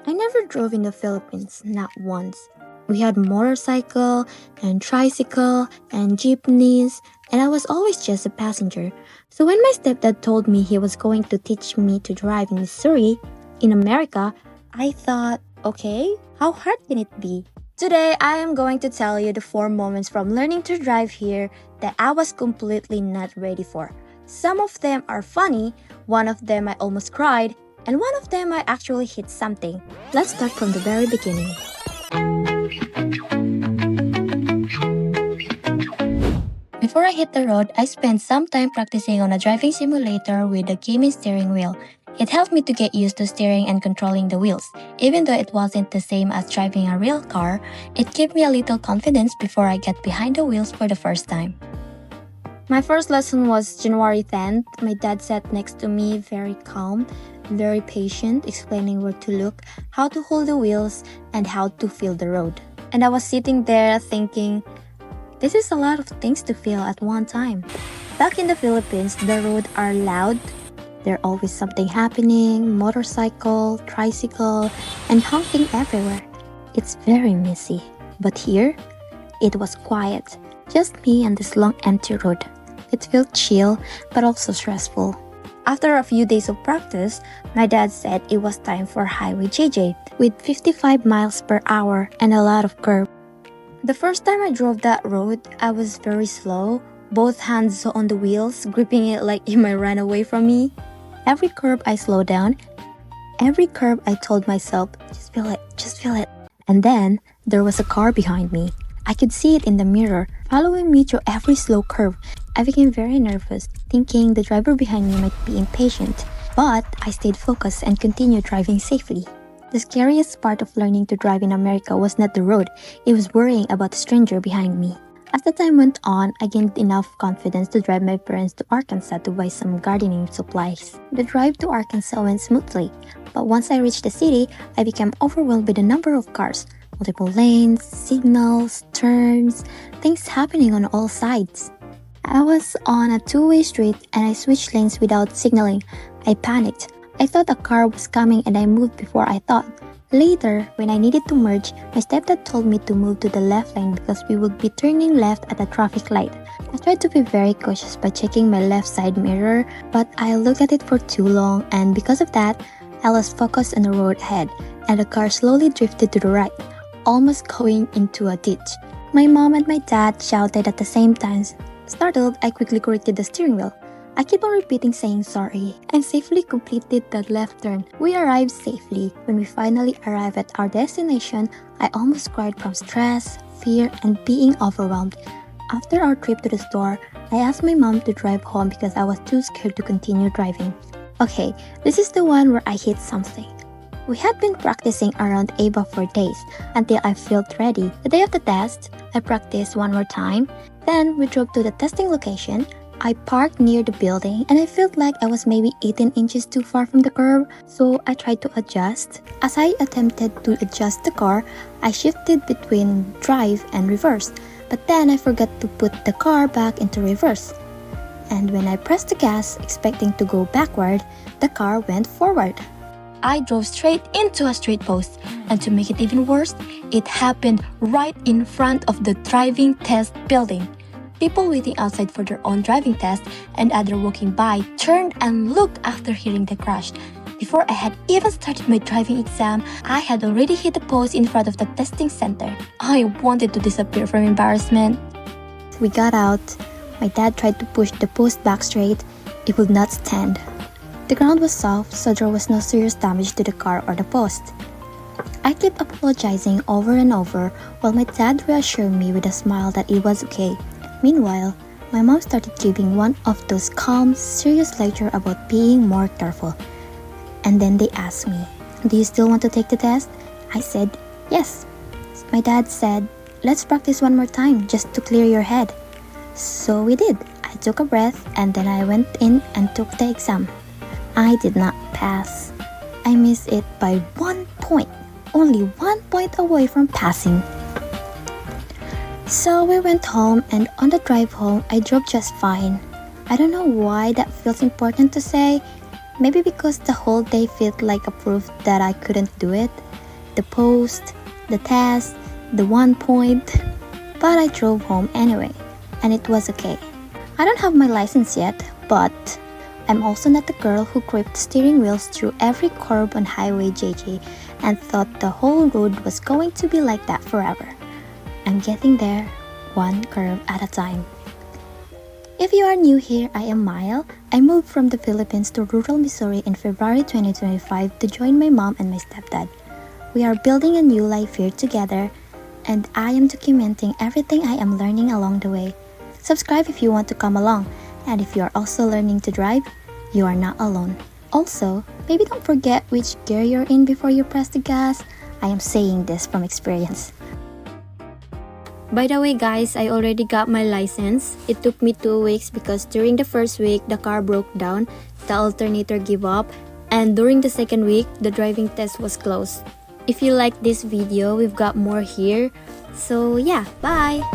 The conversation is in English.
I never drove in the Philippines, not once. We had motorcycle and tricycle and jeepneys, and I was always just a passenger. So when my stepdad told me he was going to teach me to drive in Missouri, in America, I thought, okay, how hard can it be? Today, I am going to tell you the 4 moments from learning to drive here that I was completely not ready for. Some of them are funny, one of them I almost cried, and one of them I actually hit something. Let's start from the very beginning. Before I hit the road, I spent some time practicing on a driving simulator with a gaming steering wheel. It helped me to get used to steering and controlling the wheels. Even though it wasn't the same as driving a real car, it gave me a little confidence before I get behind the wheels for the first time. My first lesson was January 10th. My dad sat next to me, very calm, very patient, explaining where to look, how to hold the wheels, and how to feel the road. And I was sitting there thinking, this is a lot of things to feel at one time. Back in the Philippines, the roads are loud. There's always something happening, motorcycle, tricycle, and honking everywhere. It's very messy. But here, it was quiet. Just me and this long empty road. It felt chill, but also stressful. After a few days of practice, my dad said it was time for Highway JJ with 55 miles per hour and a lot of curve. The first time I drove that road, I was very slow, both hands on the wheels, gripping it like it might run away from me. Every curve I slowed down. Every curve I told myself, just feel it. And then, there was a car behind me. I could see it in the mirror, following me through every slow curve. I became very nervous, thinking the driver behind me might be impatient. But I stayed focused and continued driving safely. The scariest part of learning to drive in America was not the road, it was worrying about the stranger behind me. As the time went on, I gained enough confidence to drive my parents to Arkansas to buy some gardening supplies. The drive to Arkansas went smoothly, but once I reached the city, I became overwhelmed by the number of cars, multiple lanes, signals, turns, things happening on all sides. I was on a two-way street and I switched lanes without signaling. I panicked. I thought a car was coming and I moved before I thought. Later, when I needed to merge, my stepdad told me to move to the left lane because we would be turning left at a traffic light. I tried to be very cautious by checking my left side mirror, but I looked at it for too long and because of that, I lost focus on the road ahead and the car slowly drifted to the right, almost going into a ditch. My mom and my dad shouted at the same time. Startled, I quickly corrected the steering wheel. I keep on repeating saying sorry and safely completed the left turn. We arrived safely. When we finally arrived at our destination, I almost cried from stress, fear, and being overwhelmed. After our trip to the store, I asked my mom to drive home because I was too scared to continue driving. Okay, this is the one where I hit something. We had been practicing around Ava for days until I felt ready. The day of the test, I practiced one more time. Then we drove to the testing location. I parked near the building and I felt like I was maybe 18 inches too far from the curb, so I tried to adjust. As I attempted to adjust the car, I shifted between drive and reverse, but then I forgot to put the car back into reverse. And when I pressed the gas, expecting to go backward, the car went forward. I drove straight into a street post, and to make it even worse, it happened right in front of the driving test building. People waiting outside for their own driving test and others walking by turned and looked after hearing the crash. Before I had even started my driving exam, I had already hit the post in front of the testing center. I wanted to disappear from embarrassment. We got out. My dad tried to push the post back straight. It would not stand. The ground was soft, so there was no serious damage to the car or the post. I kept apologizing over and over while my dad reassured me with a smile that it was okay. Meanwhile, my mom started giving one of those calm, serious lectures about being more careful. And then they asked me, "Do you still want to take the test?" I said, "Yes." My dad said, "Let's practice one more time just to clear your head." So we did. I took a breath and then I went in and took the exam. I did not pass. I missed it by 1 point, only 1 point away from passing. So we went home and on the drive home, I drove just fine. I don't know why that feels important to say. Maybe because the whole day felt like a proof that I couldn't do it. The post, the test, the 1 point. But I drove home anyway, and it was okay. I don't have my license yet, but I'm also not the girl who gripped steering wheels through every curve on Highway JJ and thought the whole road was going to be like that forever. I'm getting there, one curve at a time. If you are new here, I am Mile. I moved from the Philippines to rural Missouri in February 2025 to join my mom and my stepdad. We are building a new life here together, and I am documenting everything I am learning along the way. Subscribe if you want to come along, and if you are also learning to drive, you are not alone. Also, maybe don't forget which gear you're in before you press the gas. I am saying this from experience. By the way guys, I already got my license. It took me 2 weeks because during the first week, the car broke down, the alternator gave up, and during the second week, the driving test was closed. If you like this video, we've got more here. So yeah, bye!